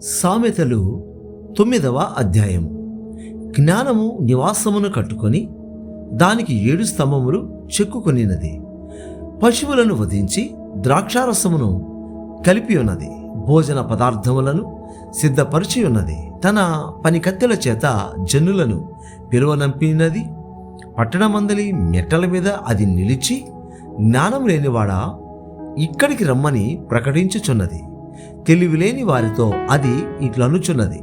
సామెతలు 9వ అధ్యాయము. జ్ఞానము నివాసమును కట్టుకొని దానికి 7 స్తంభములు చెక్కుకొనినది. పశువులను వధించి ద్రాక్షారసమును కలిపి ఉన్నది. భోజన పదార్థములను సిద్ధపరిచి ఉన్నది. తన పనికత్తెల చేత జనులను పిలువనంపినది. పట్టణమందలి మెట్టల మీద అది నిలిచి, జ్ఞానం లేనివాడా ఇక్కడికి రమ్మని ప్రకటించుచున్నది. తెలివిలేని వారితో అది ఇట్లనుచున్నది,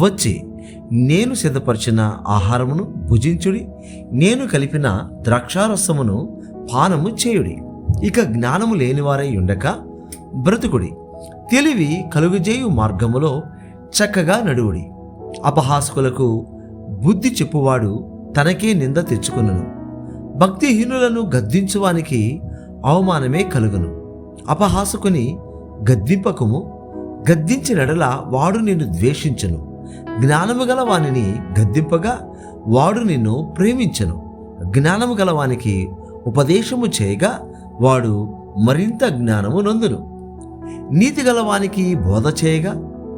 వచ్చి నేను సిద్ధపరిచిన ఆహారమును భుజించుడి, నేను కలిపిన ద్రాక్షారసమును పానము చేయుడి. ఇక జ్ఞానము లేనివారై ఉండక బ్రతుకుడి. తెలివి కలుగజేయు మార్గములో చక్కగా నడువుడి. అపహాసకులకు బుద్ధి చెప్పువాడు తనకే నింద తెచ్చుకొనును. భక్తిహీనులను గద్దించువానికి అవమానమే కలుగును. అపహాసకుని గద్దింపకము, గద్దించినడల వాడు నిన్ను ద్వేషించును. జ్ఞానము గల వానిని గద్దింపగా వాడు నిన్ను ప్రేమించను. జ్ఞానము గలవానికి ఉపదేశము చేయగా వాడు మరింత జ్ఞానము నొందును. నీతి గలవానికి బోధ చేయగా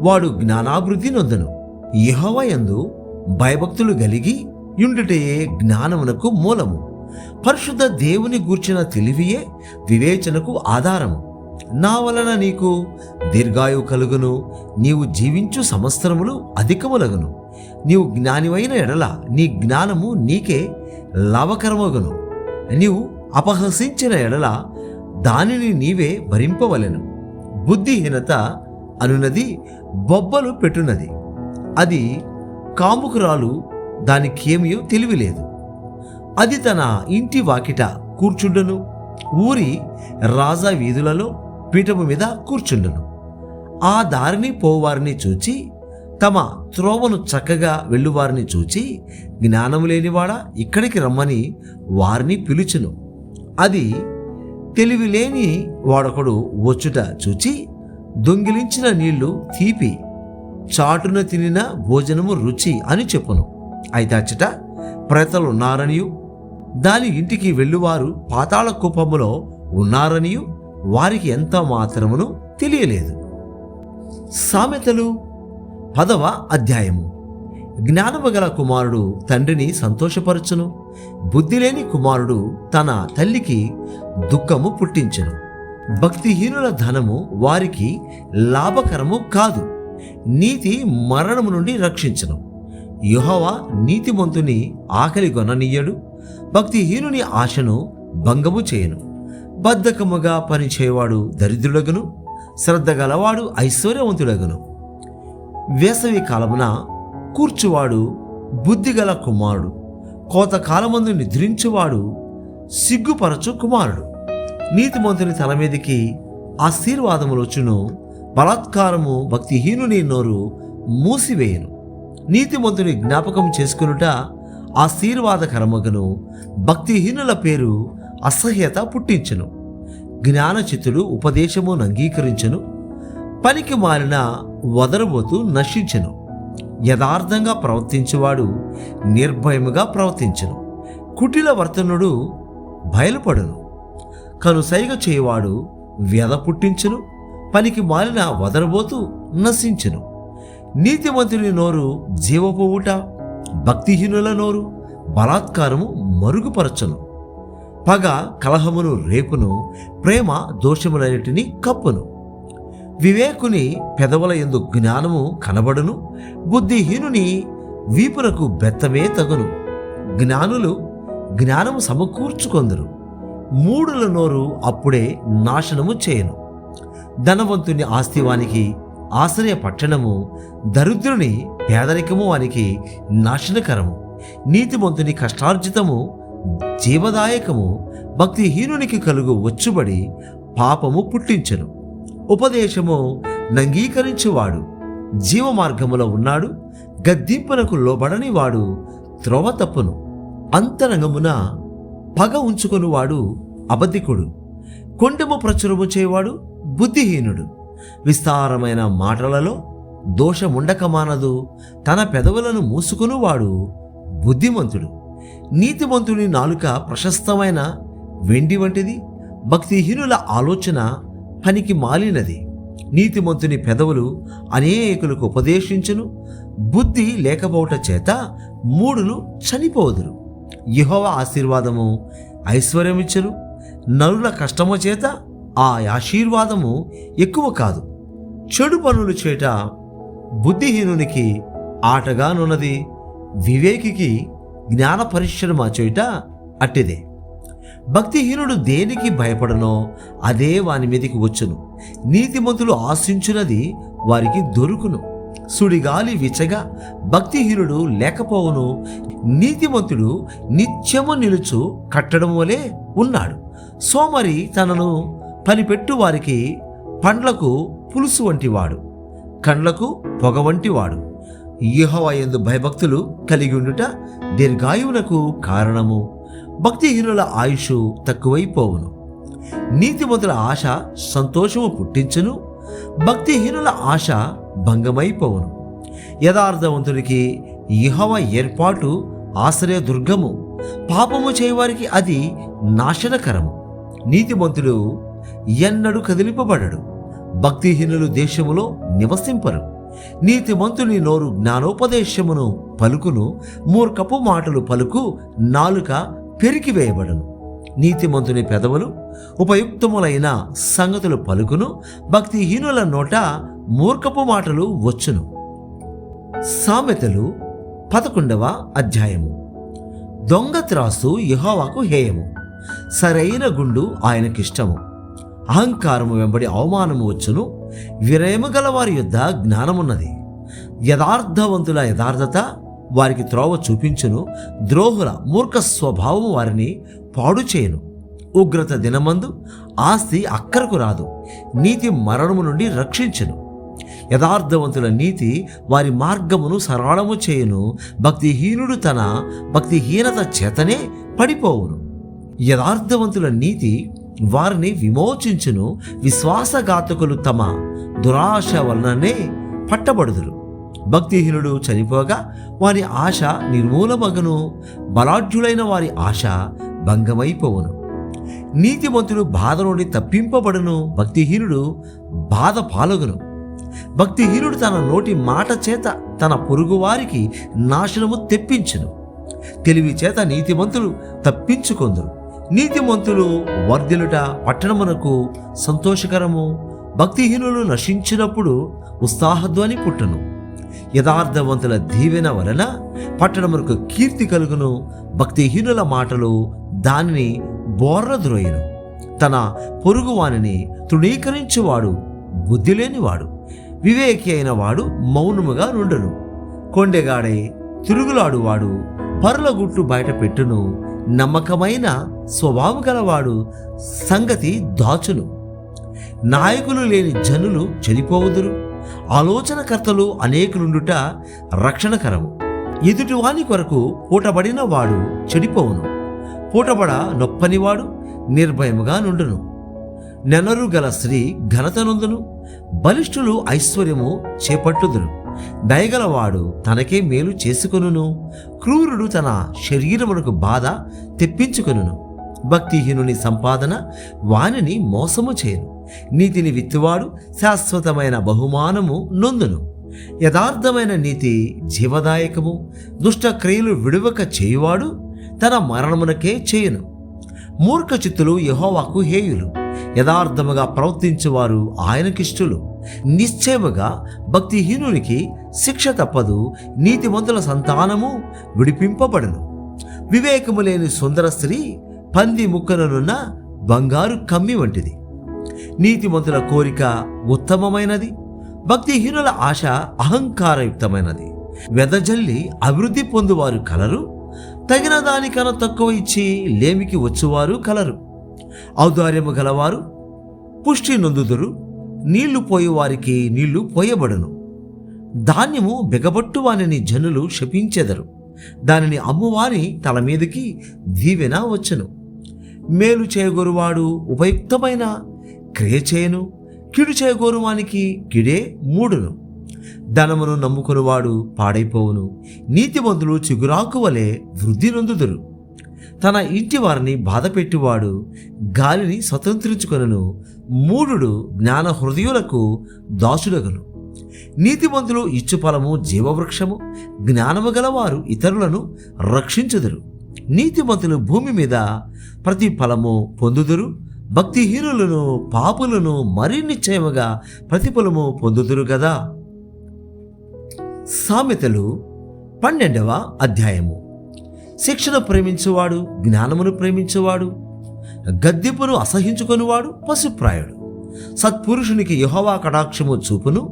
వాడు జ్ఞానాభివృద్ధి నొందును. యెహోవా యందు భయభక్తులు కలిగి యుండుటయే జ్ఞానమునకు మూలము. పరిశుద్ధ దేవుని గూర్చిన తెలివియే వివేచనకు ఆధారము. నా వలన నీకు దీర్ఘాయువు కలుగును, నీవు జీవించు సంవత్సరములు అధికములగును. నీవు జ్ఞానివైన ఎడల నీ జ్ఞానము నీకే లాభకరమగును. నీవు అపహసించిన ఎడల దానిని నీవే భరింపవలెను. బుద్ధిహీనత అనునది బొబ్బలు పెట్టున్నది. అది కాముకురాలు, దానికేమీ తెలివిలేదు. అది తన ఇంటి వాకిట కూర్చుండును, ఊరి రాజా వీధులలో పీఠము మీద కూర్చుండును. ఆ దారిని పోవారిని చూచి, తమ త్రోవను చక్కగా వెళ్ళువారిని చూచి, జ్ఞానము లేనివాడా ఇక్కడికి రమ్మని వారిని పిలుచును. అది తెలివిలేని వాడొకడు వచ్చుట చూచి, దొంగిలించిన నీళ్లు తీపి, చాటున తినిన భోజనము రుచి అని చెప్పును. అయితే అచ్చట ప్రేతలున్నారనియు, దాని ఇంటికి వెళ్ళువారు పాతాళ కూపములో ఉన్నారనియు వారికి ఎంత మాత్రమును తెలియలేదు. సామెతలు 10వ అధ్యాయము. జ్ఞానము గల కుమారుడు తండ్రిని సంతోషపరచును, బుద్ధిలేని కుమారుడు తన తల్లికి దుఃఖము పుట్టించును. భక్తిహీనుల ధనము వారికి లాభకరము కాదు, నీతి మరణము నుండి రక్షించును. యెహోవా నీతిమంతుని ఆకలి గొననీయడు, భక్తిహీనుని ఆశను భంగము చేయను. బద్ధకముగా పనిచేయవాడు దరిద్రుడగును, శ్రద్ధ గలవాడు ఐశ్వర్యవంతుడగును. వేసవి కాలమున కూర్చువాడు బుద్ధిగల కుమారుడు, కోతకాలమందు నిద్రించువాడు సిగ్గుపరచు కుమారుడు. నీతిమంతుని తల మీదికి ఆశీర్వాదములొచ్చును, బలాత్కారము భక్తిహీనుని నోరు మూసివేయను. నీతిమంతుని జ్ఞాపకం చేసుకునుట ఆశీర్వాదకరమగును, భక్తిహీనుల పేరు అసహ్యత పుట్టించును. జ్ఞానచిత్తుడు ఉపదేశమును అంగీకరించును, పనికి మాలిన వదరబోతు నశించును. యథార్థంగా ప్రవర్తించువాడు నిర్భయముగా ప్రవర్తించును. కుటిల వర్తనుడు బయలుపడును, కనుసైగ చేయవాడు వ్యధ పుట్టించును. పనికి మాలిన వదరబోతు నశించును. నీతిమంతుని నోరు జీవపు ఊట, భక్తిహీనుల నోరు బలాత్కారము మరుగుపరచును. పగ కలహమును రేపును, ప్రేమ దోషములన్నిటినీ కప్పును. వివేకుని పెదవుల యందు జ్ఞానము కనబడును, బుద్ధిహీనుని వీపునకు బెత్తమే తగును. జ్ఞానులు జ్ఞానము సమకూర్చుకొందురు, మూడుల నోరు అప్పుడే నాశనము చేయను. ధనవంతుని ఆస్తివానికి ఆశ్రయ పట్టణము, దరిద్రుని పేదరికము వానికి నాశనకరము. నీతిమంతుని కష్టార్జితము జీవదాయకము, భక్తిహీనునికి కలుగు వచ్చుబడి పాపము పుట్టించెను. ఉపదేశము నంగీకరించువాడు జీవ మార్గములో ఉన్నాడు, గద్దింపునకు లోబడని వాడు త్రోవ తప్పును. అంతరంగమున పగ ఉంచుకొనివాడు అబద్ధికుడు, కొండెము ప్రచురము చేయవాడు బుద్ధిహీనుడు. విస్తారమైన మాటలలో దోషముండక మానదు, తన పెదవులను మూసుకొనువాడు బుద్ధిమంతుడు. నీతిమంతుని నాలుక ప్రశస్తమైన వెండి వంటిది, భక్తిహీనుల ఆలోచన పనికి మాలినది. నీతిమంతుని పెదవులు అనేకులకు ఉపదేశించును, బుద్ధి లేకపోవట చేత మూఢులు చనిపోదురు. యెహోవా ఆశీర్వాదము ఐశ్వర్యమిచ్చును, నరుల కష్టము చేత ఆ ఆశీర్వాదము ఎక్కువ కాదు. చెడు పనులు చేట బుద్ధిహీనునికి ఆటగానున్నది, వివేకికి జ్ఞాన పరిశ్రమ చేయుట అట్టిదే. భక్తిహీనుడు దేనికి భయపడనో అదే వాని మీదికి వచ్చును. నీతిమంతులు ఆశించున్నది వారికి దొరుకును. సుడిగాలి విచ్చగా భక్తిహీనుడు లేకపోవును. నీతిమంతుడు నిత్యము నిలుచు కట్టడం వలె ఉన్నాడు. సోమరి తనను పనిపెట్టు వారికి పండ్లకు పులుసు వంటివాడు, కండ్లకు పొగ వంటివాడు. యెహోవా యందు భయభక్తులు కలిగి ఉండుట దీర్ఘాయువునకు కారణము. భక్తిహీనుల ఆయుష్ తక్కువైపోవును. నీతిమంతుల ఆశ సంతోషము పుట్టించును, భక్తిహీనుల ఆశ భంగమైపోవును. యథార్థవంతుడికి యెహోవా ఏర్పాటు ఆశ్రయదుర్గము, పాపము చేయవారికి అది నాశనకరము. నీతిమంతుడు ఎన్నడూ కదిలింపబడడు, భక్తిహీనులు దేశములో నివసింపరు. నీతిమంతుని నోరు జ్ఞానోపదేశమును పలుకును, మూర్ఖపు మాటలు పలుకు నాలుక పెరికివేయబడును. నీతిమంతుని పెదవులు ఉపయుక్తములైన సంగతులు పలుకును, భక్తిహీనుల నోట మూర్ఖపు మాటలు వచ్చును. సామెతలు 11వ అధ్యాయము. దొంగ త్రాసు యెహోవాకు హేయము, సరైన గుండు ఆయనకిష్టము. అహంకారము వెంబడి అవమానము వచ్చును, వినయము గల వారి యొద్ద జ్ఞానమున్నది. యథార్థవంతుల యథార్థత వారికి త్రోవ చూపించును, ద్రోహుల మూర్ఖ స్వభావము వారిని పాడు చేయును. ఉగ్రత దినమందు ఆస్తి అక్కరకు రాదు, నీతి మరణము నుండి రక్షించును. యథార్థవంతుల నీతి వారి మార్గమును సరళము చేయును, భక్తిహీనుడు తన భక్తిహీనత చేతనే పడిపోవును. యథార్థవంతుల నీతి వారిని విమోచించును, విశ్వాసఘాతకులు తమ దురాశ వలననే పట్టబడుదురు. భక్తిహీనుడు చనిపోగా వారి ఆశ నిర్మూలమగును, బలాఢ్యులైన వారి ఆశ భంగమైపోవును. నీతిమంతుడు బాధ నుండి తప్పింపబడును, భక్తిహీనుడు బాధ పాలగును. భక్తిహీనుడు తన నోటి మాట చేత తన పొరుగువారికి నాశనము తెప్పించును. తెలివి చేత నీతిమంతులు తప్పించుకొందురు. నీతిమంతులు వర్ధిల్లుట పట్టణమునకు సంతోషకరము, భక్తిహీనులు నశించినప్పుడు ఉత్సాహధ్వని పుట్టును. యథార్థవంతుల దీవెన వలన పట్టణమునకు కీర్తి కలుగును, భక్తిహీనుల మాటలు దానిని బోర్రద్రోయును. తన పొరుగువానిని తృణీకరించువాడు బుద్ధి లేనివాడు, వివేకి అయిన వాడు మౌనముగా నుండును. కొండెగాడై తిరుగులాడువాడు పరుల గుట్టు బయట పెట్టును, నమ్మకమైన స్వభావం గలవాడు సంగతి దాచును. నాయకులు లేని జనులు చెడిపోవుదురు, ఆలోచనకర్తలు అనేకులుండుట రక్షణకరము. ఎదుటివాని కొరకు పూటబడిన వాడు చెడిపోవును, పూటబడ నొప్పనివాడు నిర్భయముగా నుండును. నెనరు గల స్త్రీ ఘనతనందును, బలిష్ఠులు ఐశ్వర్యము చేపట్టుదురు. దయగలవాడు తనకే మేలు చేసుకొనును, క్రూరుడు తన శరీరమునకు బాధ తెప్పించుకొనును. భక్తిహీనుని సంపాదన వానిని మోసము చేయను, నీతిని విత్తువాడు శాశ్వతమైన బహుమానము నొందును. యథార్థమైన నీతి జీవదాయకము, దుష్టక్రియలు విడువక చేయువాడు తన మరణమునకే చేయును. మూర్ఖ చిత్తులు యెహోవాకు హేయులు, యథార్థముగా ప్రవర్తించువారు ఆయనకిష్టులు. నిశ్చయముగా భక్తిహీనునికి శిక్ష తప్పదు, నీతిమంతుల సంతానము విడిపింపబడును. వివేకము లేని సుందర స్త్రీ పంది ముక్కనున్న బంగారు కమ్మి వంటిది. నీతిమంతుల కోరిక ఉత్తమమైనది, భక్తిహీనుల ఆశ అహంకారయుక్తమైనది. వెదజల్లి అభివృద్ధి పొందువారు కలరు, తగిన దానికన్నా తక్కువ ఇచ్చి లేమికి వచ్చువారు కలరు. ఔదార్యము గలవారు పుష్టి నొందుదురు, నీళ్లు పోయేవారికి నీళ్లు పోయబడును. ధాన్యము బిగబట్టు వానిని జనులు శపించెదరు, దానిని అమ్మువాని తల మీదకి దీవెన వచ్చును. మేలు చేయగోరువాడు ఉపయుక్తమైన క్రియ చేయను, కిడు చేయగోరువానికి కిడే మూడును. ధనమును నమ్ముకునివాడు పాడైపోవును, నీతిమంతులు చిగురాకు వలె వృద్ధి నొందుదురు. తన ఇంటి వారిని బాధపెట్టివాడు గాలిని స్వతంత్రించుకొనను. మూఢుడు జ్ఞాన హృదయులకు దాసుడగను. నీతిమంతులు ఇచ్చు ఫలము జీవవృక్షము, జ్ఞానము గలవారు ఇతరులను రక్షించుదురు. నీతిమంతులు భూమి మీద ప్రతి ఫలము పొందుదురు. భక్తిహీనులను పాపులను మరీ నిశ్చయముగా ప్రతిఫలము పొందుదురు గదా. సామెతలు 12వ అధ్యాయము. శిక్షణ ప్రేమించువాడు జ్ఞానమును ప్రేమించువాడు, గద్దెపును అసహించుకొనివాడు పశుప్రాయుడు. సత్పురుషునికి యెహోవా కటాక్షము చూపును.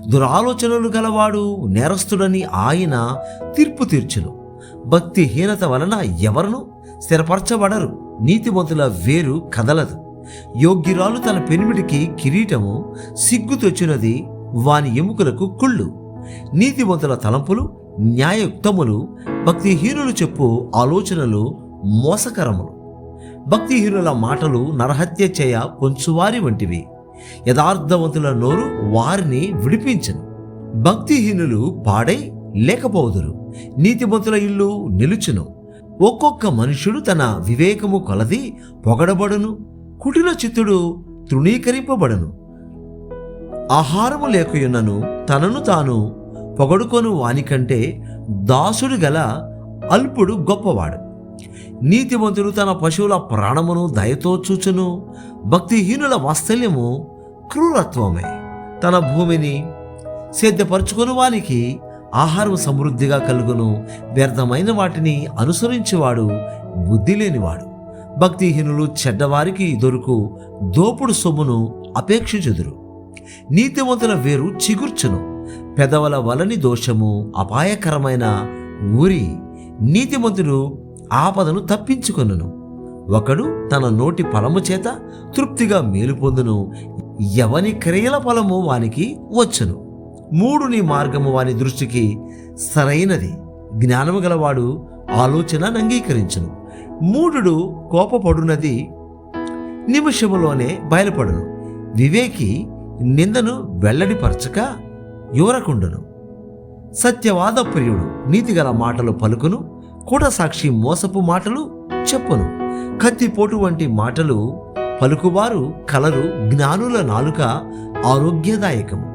దురాలోచనలు గలవాడు నేరస్తుడని ఆయన తీర్పు తీర్చును. భక్తిహీనత వలన ఎవరును స్థిరపరచబడరు. నీతిమంతుల వేరు కదలదు. యోగ్యురాలు తన పెనిమిటికి కిరీటము, సిగ్గు తెచ్చినది వాని ఎముకలకు కుళ్ళు. నీతిమంతుల తలంపులు న్యాయయుక్తములు, భక్తిహీనులు చెప్పు ఆలోచనలు మోసకరములు. భక్తిహీనుల మాటలు నరహత్య చేయ పొంచువారి వంటివి. యథార్థవంతుల నోరు వారిని విడిపించను. భక్తిహీనులు పాడై లేకపోదురు, నీతిమంతుల ఇల్లు నిలుచును. ఒక్కొక్క మనుష్యుడు తన వివేకము కొలది పొగడబడును, కుటిల చిత్తుడు తృణీకరింపబడును. ఆహారము లేకయున్నను తనను తాను పొగడుకొను వానికంటే దాసుడు గల అల్పుడు గొప్పవాడు. నీతిమంతుడు తన పశువుల ప్రాణమును దయతో చూచును. భక్తిహీనుల వాత్సల్యము క్రూరత్వమే. తన భూమిని సేద్యపరచుకుని వానికి ఆహారం సమృద్ధిగా కలుగును. వ్యర్థమైన వాటిని అనుసరించేవాడు బుద్ధి లేనివాడు. భక్తిహీనులు చెడ్డవారికి దొరుకు దోపుడు సొమ్మును అపేక్షించుదురు. నీతిమంతుల వేరు చిగుర్చును. పెదవుల వలని దోషము అపాయకరమైన ఊరి. నీతిమంతుడు ఆపదను తప్పించుకొనును. ఒకడు తన నోటి ఫలము చేత తృప్తిగా మేలు పొందును. ఎవని క్రియల ఫలము వానికి వచ్చును. మూఢుని మార్గము వాని దృష్టికి సరైనది. జ్ఞానము గలవాడు ఆలోచన అంగీకరించును. మూఢుడు కోపపడునది నిమిషములోనే బయలుపడును. వివేకి నిందను వెల్లడిపరచక యువరకుండును. సత్యవాద ప్రియుడు నీతిగల మాటలు పలుకును. కూడ సాక్షి మోసపు మాటలు చెప్పును. కత్తిపోటు వంటి మాటలు పలుకువారు కలరు. జ్ఞానుల నాలుక ఆరోగ్యదాయకము.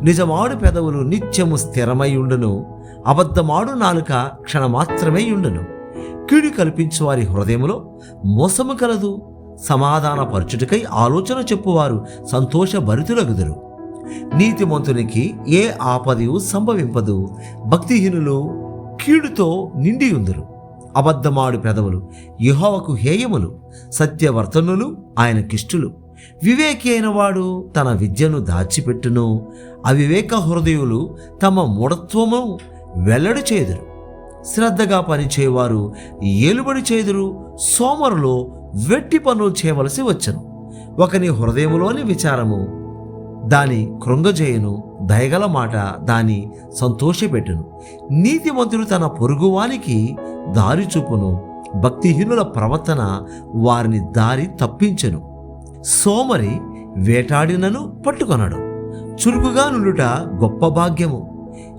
నిజమాడు పెదవులు నిత్యము స్థిరమై ఉండును. అబద్ధమాడు నాలుక క్షణమాత్రమే ఉండును. కీడు కల్పించు వారి హృదయములో మోసము కలదు. సమాధానపరచుటకై ఆలోచన చెప్పువారు సంతోషభరితులగుదురు. నీతిమంతునికి ఏ ఆపదయు సంభవింపదు. భక్తిహీనులు కీడుతో నిండి ఉందురు. అబద్ధమాడు పెదవులు యెహోవాకు హేయములు. సత్యవర్తనులు ఆయనకిష్టులు. వివేకి అయిన వాడు తన విద్యను దాచిపెట్టును. అవివేక హృదయులు తమ మూఢత్వము వెల్లడి చేదురు. శ్రద్ధగా పనిచేయవారు ఏలుబడి చేదురు. సోమరులో వెట్టి పనులు చేయవలసి వచ్చను. ఒకని హృదయములోని విచారము దాని కృంగజేయును. దయగల మాట దాని సంతోషపెట్టును. నీతిమంతుడు తన పొరుగువానికి దారి చూపును. భక్తిహీనుల ప్రవర్తన వారిని దారి తప్పించెను. సోమరి వేటాడినను పట్టుకొనడు. చురుకుగా నుండుట గొప్ప భాగ్యము.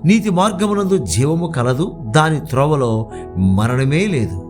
నీతి మార్గమునందు జీవము కలదు. దాని త్రోవలో మరణమే లేదు.